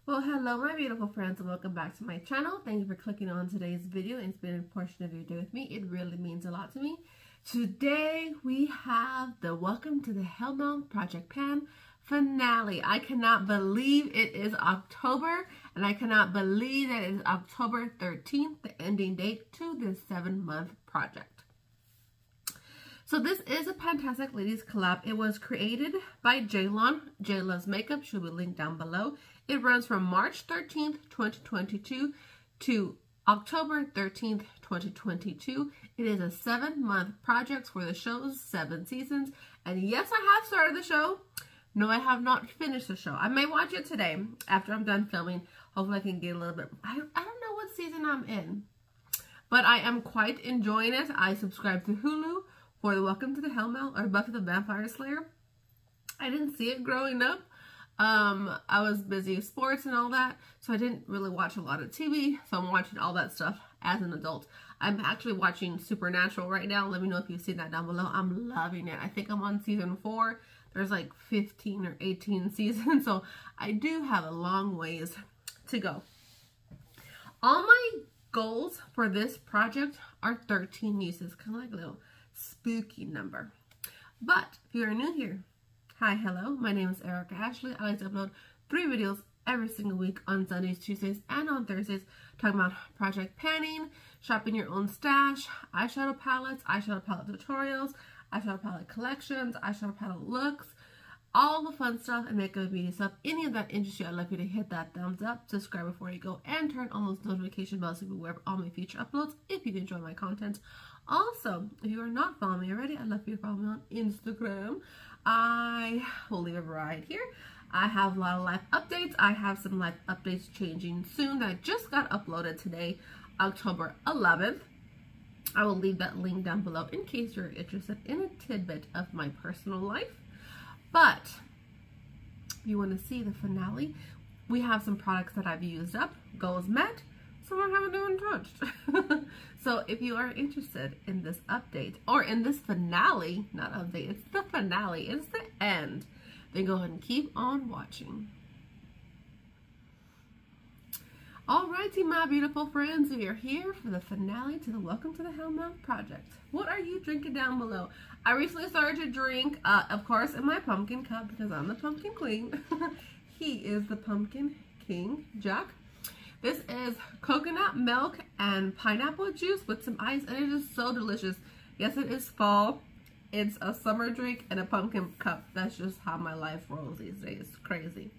Well, hello my beautiful friends and welcome back to my channel. Thank you for clicking on today's video and spending a portion of your day with me. It really means a lot to me. Today we have the Welcome to the Hellmouth Project Pan finale. I cannot believe it is October, and I cannot believe that it is October 13th, the ending date to this 7-month project. So this is a Fantastic Ladies collab. It was created by Ceylan. Ceylan's makeup should be linked down below. It runs from March 13th, 2022 to October 13th, 2022. It is a 7-month project for the show's 7 seasons. And yes, I have started the show. No, I have not finished the show. I may watch it today after I'm done filming. Hopefully I can get a little bit. I don't know what season I'm in, but I am quite enjoying it. I subscribe to Hulu for the Welcome to the Hellmouth or Buffy the Vampire Slayer. I didn't see it growing up. I was busy with sports and all that, so I didn't really watch a lot of TV, so I'm watching all that stuff as an adult. I'm actually watching Supernatural right now. Let me know if you've seen that down below. I'm loving it. I think I'm on season 4. There's like 15 or 18 seasons, so I do have a long ways to go. All my goals for this project are 13 uses, kind of like a little spooky number. But if you are new here, hi, hello, my name is Erica Ashley. I like to upload 3 videos every single week on Sundays, Tuesdays, and on Thursdays, talking about project panning, shopping your own stash, eyeshadow palette tutorials, eyeshadow palette collections, eyeshadow palette looks, all the fun stuff and makeup and beauty stuff. Any of that interests you, I'd love you to hit that thumbs up, subscribe before you go, and turn on those notification bells so you will aware of all my future uploads if you enjoy my content. Also, if you are not following me already, I'd love for you to follow me on Instagram. I will leave it right here. I have a lot of live updates. I have some live updates changing soon that just got uploaded today, October 11th. I will leave that link down below in case you're interested in a tidbit of my personal life. But if you want to see the finale, we have some products that I've used up, goals met, some I haven't even touched. So if you are interested in this update or in this finale, not update, it's the finale, it's the end, then go ahead and keep on watching. Alrighty, my beautiful friends, we are here for the finale to the Welcome to the Hellmouth project. What are you drinking down below? I recently started to drink, of course, in my pumpkin cup because I'm the pumpkin queen. He is the pumpkin king, Jack. This is coconut milk and pineapple juice with some ice, and it is so delicious. Yes, it is fall. It's a summer drink and a pumpkin cup. That's just how my life rolls these days. It's crazy.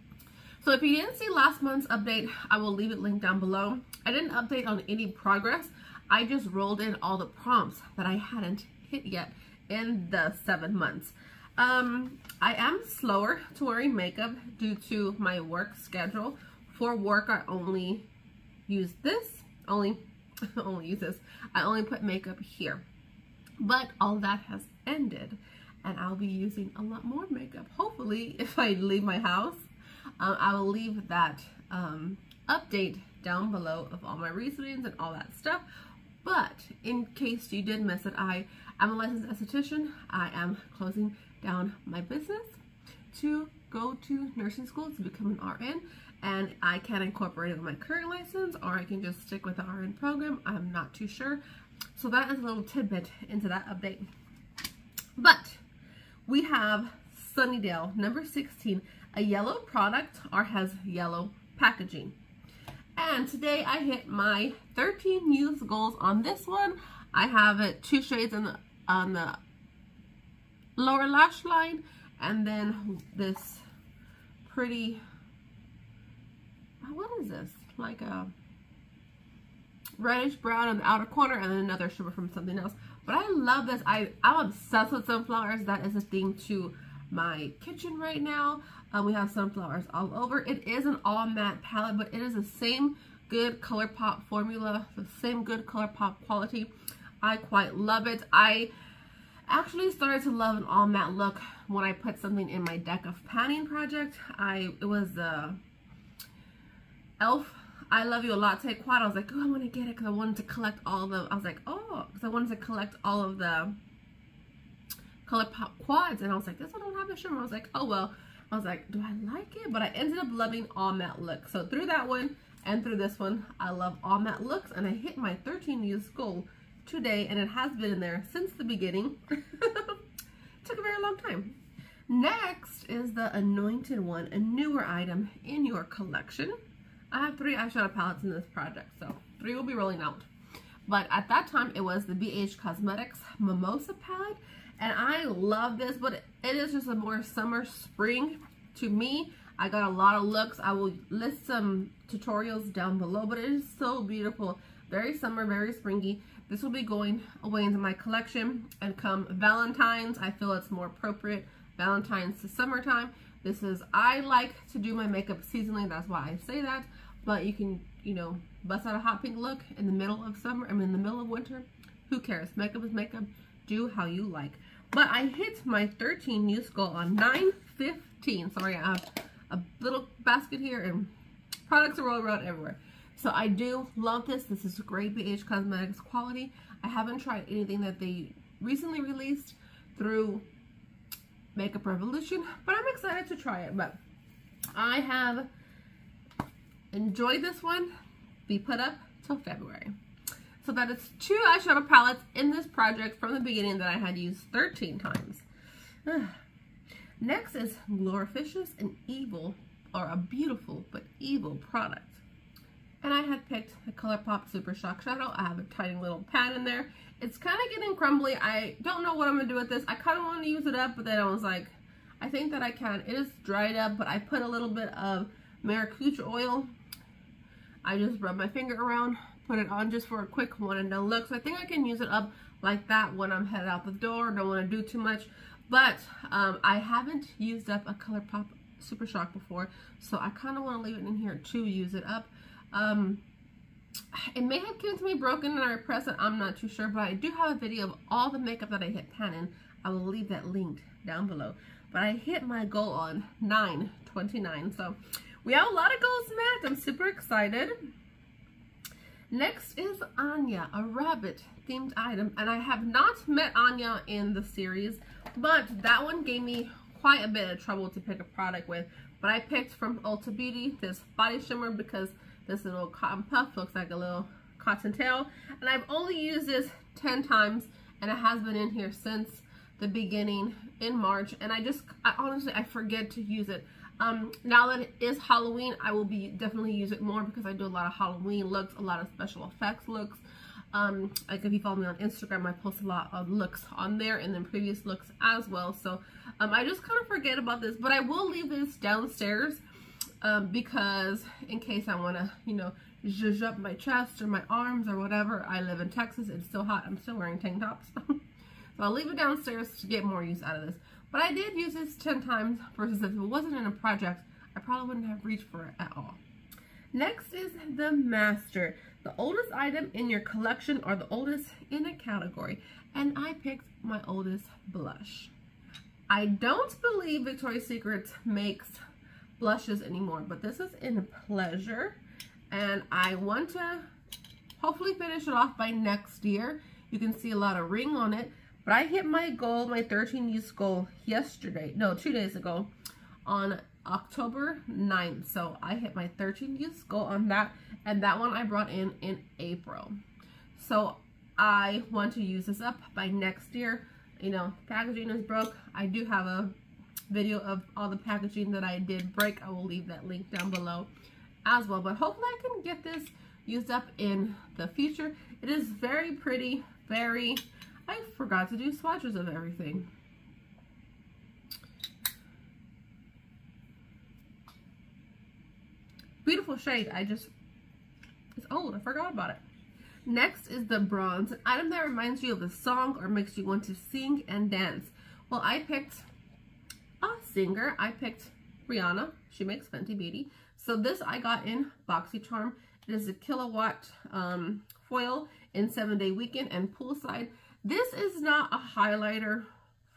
So if you didn't see last month's update, I will leave it linked down below. I didn't update on any progress. I just rolled in all the prompts that I hadn't hit yet in the 7 months. I am slower to wearing makeup due to my work schedule. For work, I only use this, I only put makeup here. But all that has ended, and I'll be using a lot more makeup. Hopefully, if I leave my house, I will leave that update down below of all my reasonings and all that stuff. But in case you did miss it, I am a licensed esthetician. I am closing down my business to go to nursing school to become an RN, and I can incorporate it with my current license, or I can just stick with the RN program. I'm not too sure. So that is a little tidbit into that update. But we have Sunnydale number 16, a yellow product, or has yellow packaging. And today I hit my 13 use goals on this one. I have it 2 shades on the lower lash line, and then this pretty, what is this? Like a reddish brown on the outer corner, and then another shimmer from something else. But I love this. I'm obsessed with sunflowers. That is a theme to my kitchen right now. We have sunflowers all over. It is an all matte palette, but it is the same good ColourPop formula, the same good ColourPop quality. I quite love it. I actually started to love an all matte look when I put something in my deck of panning project. It was the Elf I Love You a Latte quad. I was like, oh, I want to get it because I wanted to collect all the, I was like, oh, because I wanted to collect all of the ColourPop quads, and I was like, this one don't have a shimmer. I was like, oh well, I was like, do I like it? But I ended up loving all matte looks. So through that one and through this one, I love all matte looks. And I hit my 13 use goal today, and it has been in there since the beginning. Took a very long time. Next is the Anointed One, a newer item in your collection. I have 3 eyeshadow palettes in this project, so 3 will be rolling out. But at that time, it was the BH Cosmetics Mimosa palette. And I love this, but it is just a more summer spring to me. I got a lot of looks. I will list some tutorials down below, but it is so beautiful. Very summer, very springy. This will be going away into my collection, and come Valentine's, I feel it's more appropriate. Valentine's to summertime. This is, I like to do my makeup seasonally, that's why I say that. But you can, you know, bust out a hot pink look in the middle of summer, I mean in the middle of winter. Who cares? Makeup is makeup. Do how you like. But I hit my 13 use goal on 9/15. Sorry, I have a little basket here and products are rolling around everywhere. So I do love this. This is great BH Cosmetics quality. I haven't tried anything that they recently released through Makeup Revolution, but I'm excited to try it. But I have enjoyed this one. Be put up till February. So that is 2 eyeshadow palettes in this project from the beginning that I had used 13 times. Next is Glorificious, an evil, or a beautiful but evil product. And I had picked the ColourPop Super Shock Shadow. I have a tiny little pan in there. It's kind of getting crumbly. I don't know what I'm going to do with this. I kind of want to use it up, but then I was like, I think that I can. It is dried up, but I put a little bit of maracuja oil. I just rub my finger around, put it on just for a quick one and done look. So I think I can use it up like that when I'm headed out the door. Don't want to do too much. But I haven't used up a ColourPop Super Shock before, so I kind of want to leave it in here to use it up. It may have given to me broken and I repressed it. I'm not too sure, but I do have a video of all the makeup that I hit pan in. I will leave that linked down below. But I hit my goal on 9/29. So we have a lot of goals met. I'm super excited. Next is Anya, a rabbit themed item. And I have not met Anya in the series, but that one gave me quite a bit of trouble to pick a product with. But I picked from Ulta Beauty this body shimmer because this little cotton puff looks like a little cotton tail. And I've only used this 10 times and it has been in here since the beginning in March. And I honestly, I forget to use it. Now that it is Halloween, I will be definitely use it more because I do a lot of Halloween looks, a lot of special effects looks. Like if you follow me on Instagram, I post a lot of looks on there and then previous looks as well. So I just kind of forget about this, but I will leave this downstairs because in case I want to, you know, zhuzh up my chest or my arms or whatever. I live in Texas. It's still hot. I'm still wearing tank tops. So I'll leave it downstairs to get more use out of this. But I did use this 10 times versus if it wasn't in a project, I probably wouldn't have reached for it at all. Next is the Master, the oldest item in your collection or the oldest in a category. And I picked my oldest blush. I don't believe Victoria's Secret makes blushes anymore, but this is in Pleasure. And I want to hopefully finish it off by next year. You can see a lot of ring on it. But I hit my goal, my 13 use goal yesterday, no, 2 days ago on October 9th. So I hit my 13 use goal on that, and that one I brought in April. So I want to use this up by next year. You know, packaging is broke. I do have a video of all the packaging that I did break. I will leave that link down below as well. But hopefully I can get this used up in the future. It is very pretty, very... I forgot to do swatches of everything. Beautiful shade. It's old. I forgot about it. Next is the Bronze, an item that reminds you of a song or makes you want to sing and dance. Well, I picked a singer. I picked Rihanna. She makes Fenty Beauty. So this I got in BoxyCharm. It is a kilowatt foil in 7-day weekend and poolside. This is not a highlighter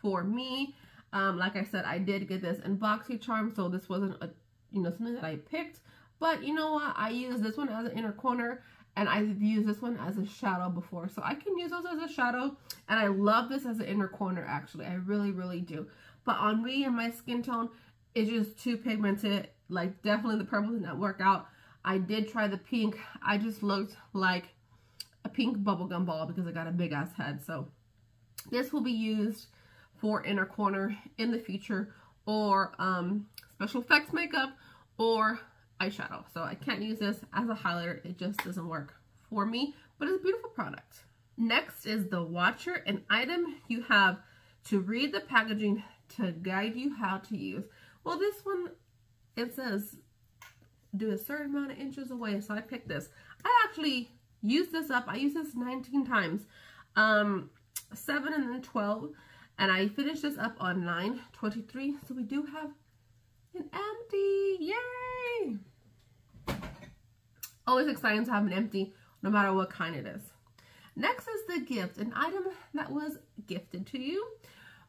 for me. Like I said, I did get this in BoxyCharm, so this wasn't a, you know, something that I picked. But you know what? I use this one as an inner corner, and I've used this one as a shadow before, so I can use those as a shadow. And I love this as an inner corner. Actually, I really, really do. But on me and my skin tone, it's just too pigmented. Like, definitely the purple did not work out. I did try the pink. I just looked like a pink bubblegum ball because I got a big ass head. So this will be used for inner corner in the future, or special effects makeup, or eyeshadow. So I can't use this as a highlighter. It just doesn't work for me, but it's a beautiful product. Next is the Watcher, an item you have to read the packaging to guide you how to use. Well, this one, it says do a certain amount of inches away, so I picked this. I actually used this up. I used this 19 times, 7 and then 12, and I finished this up on 9/23. So we do have an empty. Yay! Always exciting to have an empty, no matter what kind it is. Next is the gift, an item that was gifted to you.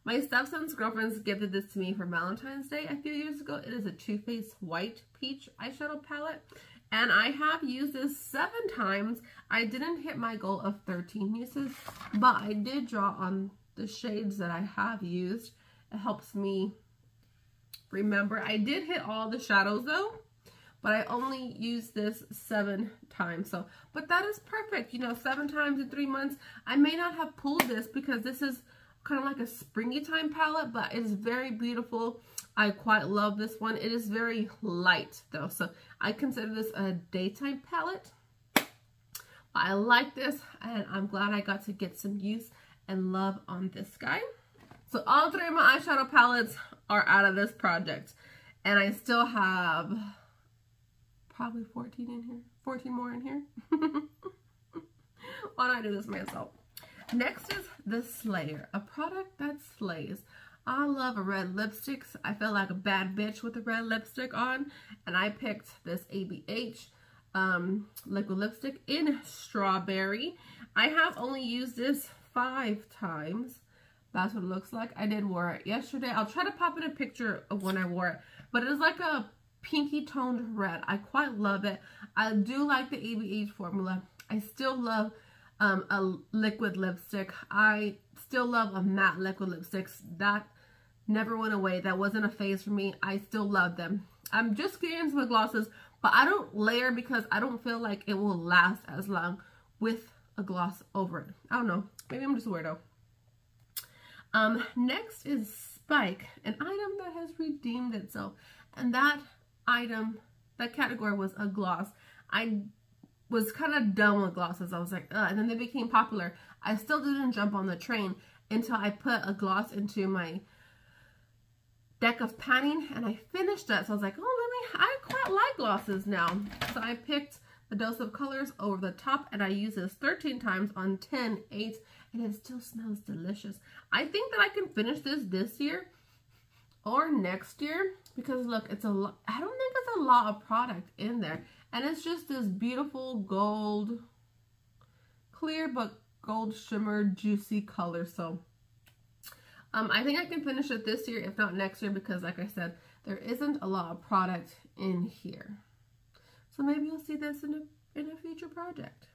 My stepson's girlfriends gifted this to me for Valentine's Day a few years ago. It is a TooFaced White Peach eyeshadow palette, and I have used this 7 times. I didn't hit my goal of 13 uses, but I did draw on the shades that I have used. It helps me remember. I did hit all the shadows though, but I only used this 7 times. So, but that is perfect. You know, 7 times in 3 months. I may not have pulled this because this is kind of like a springy time palette, but it's very beautiful. I quite love this one. It is very light though, so I consider this a daytime palette. I like this, and I'm glad I got to get some use and love on this guy. So all 3 of my eyeshadow palettes are out of this project, and I still have probably 14 in here, 14 more in here. Why don't I do this myself? Next is the Slayer, a product that slays. I love a red lipstick. I feel like a bad bitch with a red lipstick on, and I picked this ABH liquid lipstick in Strawberry. I have only used this 5 times. That's what it looks like. I did wear it yesterday. I'll try to pop in a picture of when I wore it, but it is like a pinky toned red. I quite love it. I do like the ABH formula. I still love a liquid lipstick. I still love a matte liquid lipsticks. That never went away. That wasn't a phase for me. I still love them. I'm just getting into the glosses, but I don't layer because I don't feel like it will last as long with a gloss over it. I don't know. Maybe I'm just a weirdo. Next is Spike, an item that has redeemed itself. And that item, that category was a gloss. I was kind of done with glosses. I was like, ugh, and then they became popular. I still didn't jump on the train until I put a gloss into my deck of panning, and I finished that. So I was like, oh, I quite like glosses now. So I picked the Dose of Colors over the top, and I used this 13 times on 10/8, and it still smells delicious. I think that I can finish this year or next year, because look, it's a lot. I don't think it's a lot of product in there. And it's just this beautiful gold, clear but gold shimmer, juicy color. So I think I can finish it this year, if not next year, because like I said, there isn't a lot of product in here. So maybe you'll see this in a future project.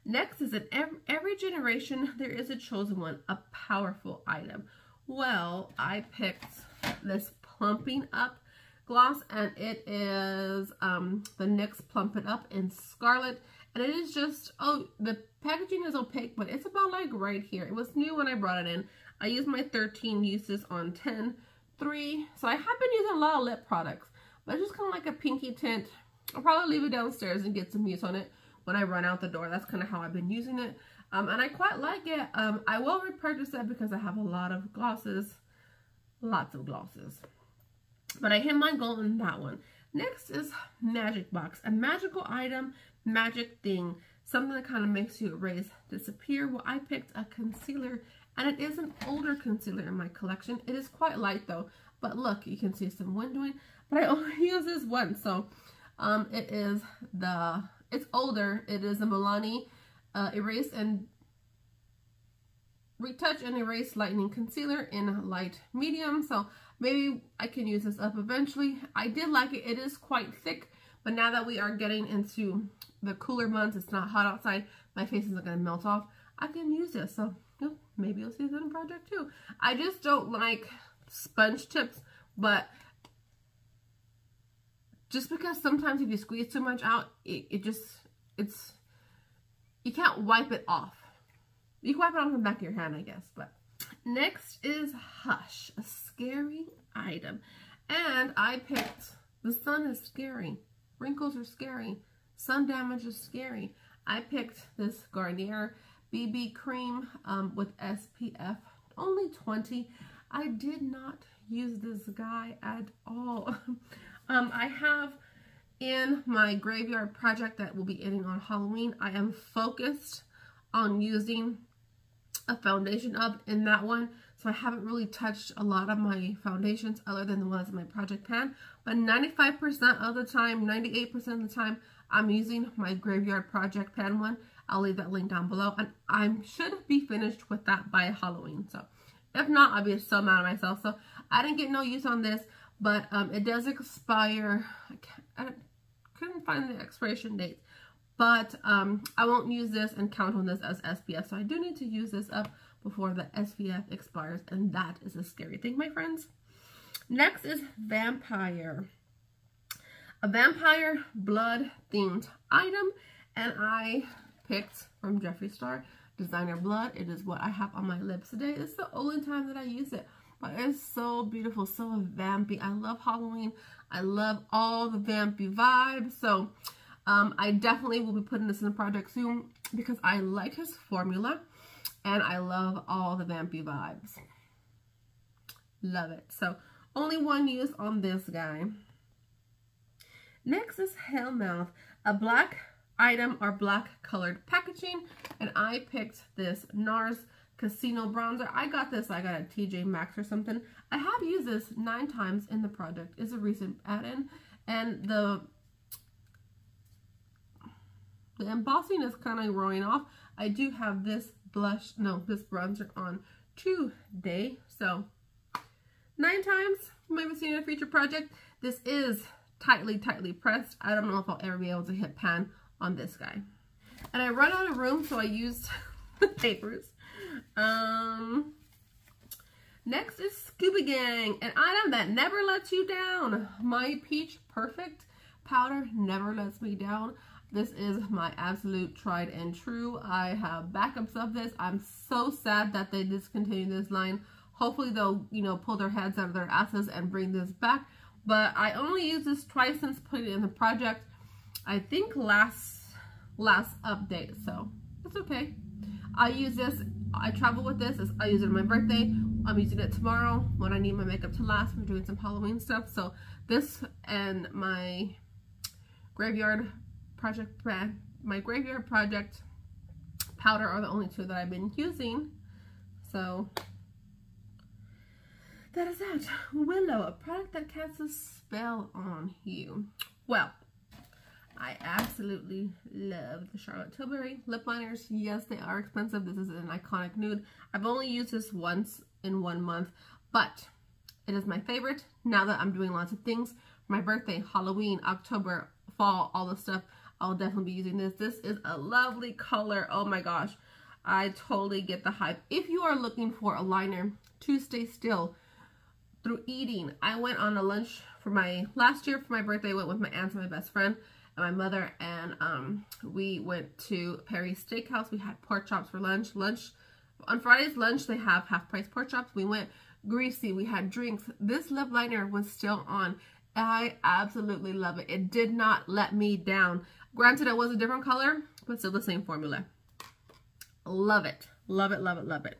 Next is that every generation there is a chosen one, a powerful item. Well, I picked this Plumping Up gloss, and it is the NYX Plump It Up in Scarlet, and it is just, oh, the packaging is opaque, but it's about like right here. It was new when I brought it in. I used my 13 uses on 10/3, so I have been using a lot of lip products, but it's just kind of like a pinky tint. I'll probably leave it downstairs and get some use on it when I run out the door. That's kind of how I've been using it, and I quite like it. I will repurchase it because I have a lot of glosses, lots of glosses. But I hit my goal in that one. Next is Magic Box, a magical item, magic thing, something that kind of makes you erase, disappear. Well, I picked a concealer, and it is an older concealer in my collection. It is quite light though, but look, you can see some windowing, but I only use this once. So it's older. It is a Milani Erase and Retouch and Erase Lightening Concealer in light medium. So maybe I can use this up eventually. I did like it. It is quite thick, but now that we are getting into the cooler months, it's not hot outside, my face isn't going to melt off, I can use this. So you know, maybe you'll see this in a project too. I just don't like sponge tips, but just because sometimes if you squeeze too much out, you can't wipe it off. You can wipe it off the back of your hand, I guess. But next is Hush, a scary item. And I picked, the sun is scary. Wrinkles are scary. Sun damage is scary. I picked this Garnier BB cream with SPF, only 20. I did not use this guy at all. I have in my graveyard project that will be ending on Halloween, I am focused on using a foundation up in that one. So I haven't really touched a lot of my foundations other than the ones in my project pan. But 95% of the time, 98% of the time, I'm using my graveyard project pan one. I'll leave that link down below. And I should be finished with that by Halloween. So if not, I'll be so mad at myself. So I didn't get no use on this, but it does expire. I couldn't find the expiration date. But I won't use this and count on this as SPF. So I do need to use this up before the SPF expires. And that is a scary thing, my friends. Next is Vampire. A vampire blood themed item. And I picked from Jeffree Star Designer Blood. It is what I have on my lips today. It's the only time that I use it. But it's so beautiful, so vampy. I love Halloween. I love all the vampy vibes. So I definitely will be putting this in the project soon because I like his formula and I love all the vampy vibes. Love it. So only one use on this guy. Next is Hellmouth, a black item or black colored packaging, and I picked this NARS Casino Bronzer. I got this, I got at TJ Maxx or something. I have used this 9 times in the project. It's a recent add-in, and the embossing is kind of rolling off. I do have this this bronzer on today, so 9 times. You might be seeing a future project. This is tightly pressed. I don't know if I'll ever be able to hit pan on this guy. And I run out of room, so I used the papers. Next is Scuba Gang, an item that never lets you down. My Peach Perfect powder never lets me down. This is my absolute tried and true. I have backups of this. I'm so sad that they discontinued this line. Hopefully they'll, pull their heads out of their asses and bring this back. But I only used this twice since putting it in the project. I think last update, so it's okay. I use this. I travel with this. I use it on my birthday. I'm using it tomorrow when I need my makeup to last. We're doing some Halloween stuff. So this and my graveyard project powder are the only 2 that I've been using. So that is that. Willow, a product that casts a spell on you. Well, I absolutely love the Charlotte Tilbury lip liners. Yes, they are expensive. This is an iconic nude. I've only used this once in 1 month, but it is my favorite. Now that I'm doing lots of things for my birthday, Halloween, October, fall, all the stuff, I'll definitely be using this. This is a lovely color. Oh my gosh. I totally get the hype. If you are looking for a liner to stay still through eating, I went on a lunch for last year for my birthday. I went with my aunt and my best friend and my mother, and we went to Perry's Steakhouse. We had pork chops for lunch. On Friday's lunch, they have half-price pork chops. We went greasy. We had drinks. This lip liner was still on. I absolutely love it. It did not let me down. Granted, it was a different color, but still the same formula. Love it. Love it, love it, love it.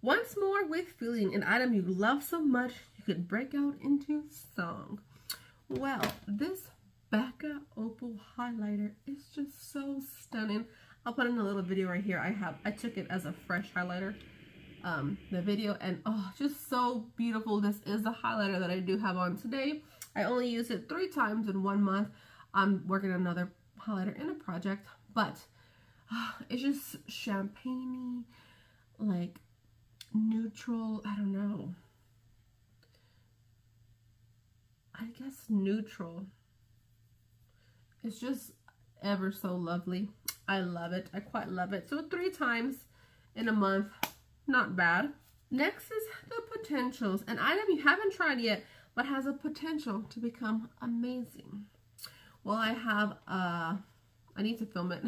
Once more with feeling, an item you love so much you could break out into song. Well, this Becca Opal highlighter is just so stunning. I'll put in a little video right here. I took it as a fresh highlighter, the video, and oh, just so beautiful. This is the highlighter that I do have on today. I only used it 3 times in 1 month. I'm working on another highlighter in a project, but it's just champagne-y, like neutral. I don't know. I guess neutral. It's just ever so lovely. I love it. I quite love it. So 3 times in a month, not bad. Next is the Potentials, an item you haven't tried yet, but has a potential to become amazing. Well, I have, I need to film it,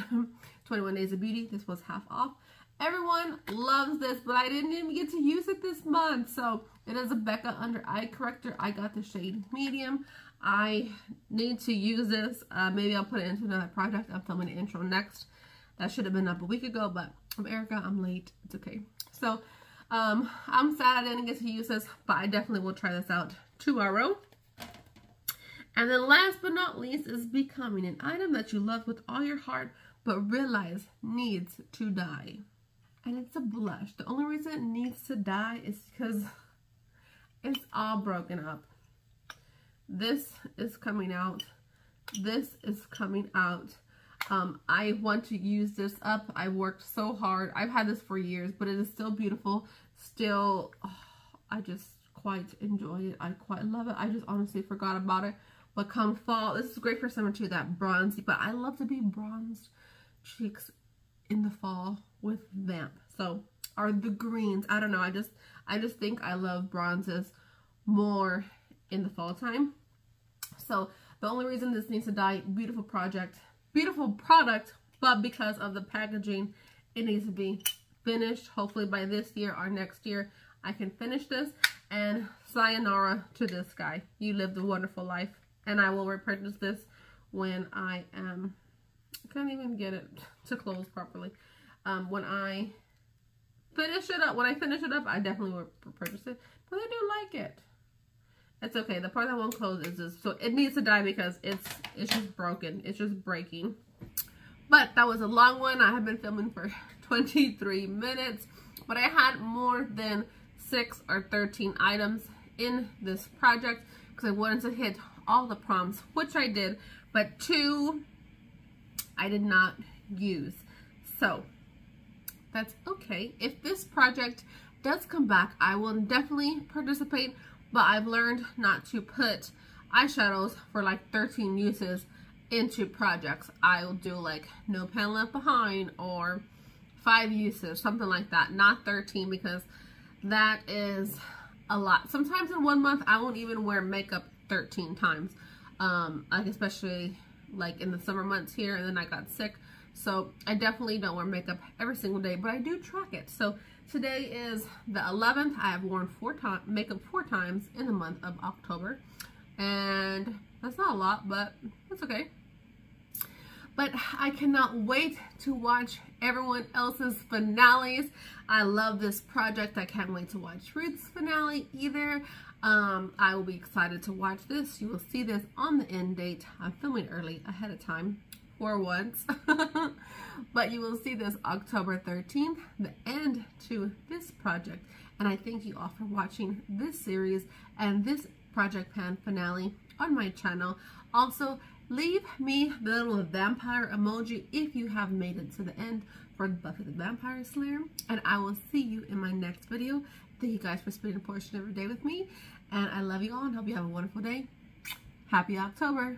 21 Days of Beauty. This was half off. Everyone loves this, but I didn't even get to use it this month. So it is a Becca Under Eye Corrector. I got the shade medium. I need to use this. Maybe I'll put it into another project. I'm filming the intro next. That should have been up a week ago, but I'm Erica. I'm late. It's okay. So I'm sad I didn't get to use this, but I definitely will try this out tomorrow. And then last but not least is Becoming, an item that you love with all your heart, but realize needs to die. And it's a blush. The only reason it needs to die is because it's all broken up. This is coming out. This is coming out. I want to use this up. I worked so hard. I've had this for years, but it is still beautiful. Still, I just quite enjoy it. I quite love it. I just honestly forgot about it. But come fall, this is great for summer too, that bronzy. But I love to be bronzed cheeks in the fall with Vamp. So, or the greens. I don't know. I just think I love bronzes more in the fall time. So the only reason this needs to die, beautiful project, beautiful product, but because of the packaging, it needs to be finished. Hopefully by this year or next year, I can finish this. And sayonara to this guy. You lived a wonderful life. And I will repurchase this when I am, I can't even get it to close properly. When I finish it up, I definitely will purchase it. But I do like it. It's okay. The part that won't close is just, so it needs to die because it's just broken. It's just breaking. But that was a long one. I have been filming for 23 minutes. But I had more than 6 or 13 items in this project because I wanted to hit all the prompts, which I did. But 2 I did not use. So that's okay. If this project does come back, I will definitely participate. But I've learned not to put eyeshadows for like 13 uses into projects. I'll do like No Pan Left Behind or 5 uses, something like that. Not 13 because that is a lot. Sometimes in 1 month, I won't even wear makeup 13 times. Like especially like in the summer months here, and then I got sick. So I definitely don't wear makeup every single day, but I do track it. So today is the 11th. I have worn makeup 4 times in the month of October. And that's not a lot, but it's okay. But I cannot wait to watch everyone else's finales. I love this project. I can't wait to watch Ruth's finale either. I will be excited to watch this. You will see this on the end date. I'm filming early ahead of time for once. But you will see this October 13th, the end to this project. And I thank you all for watching this series and this Project Pan finale on my channel. Also, leave me the little vampire emoji if you have made it to the end for Buffy the Vampire Slayer. And I will see you in my next video. Thank you guys for spending a portion of your day with me. And I love you all and hope you have a wonderful day. Happy October.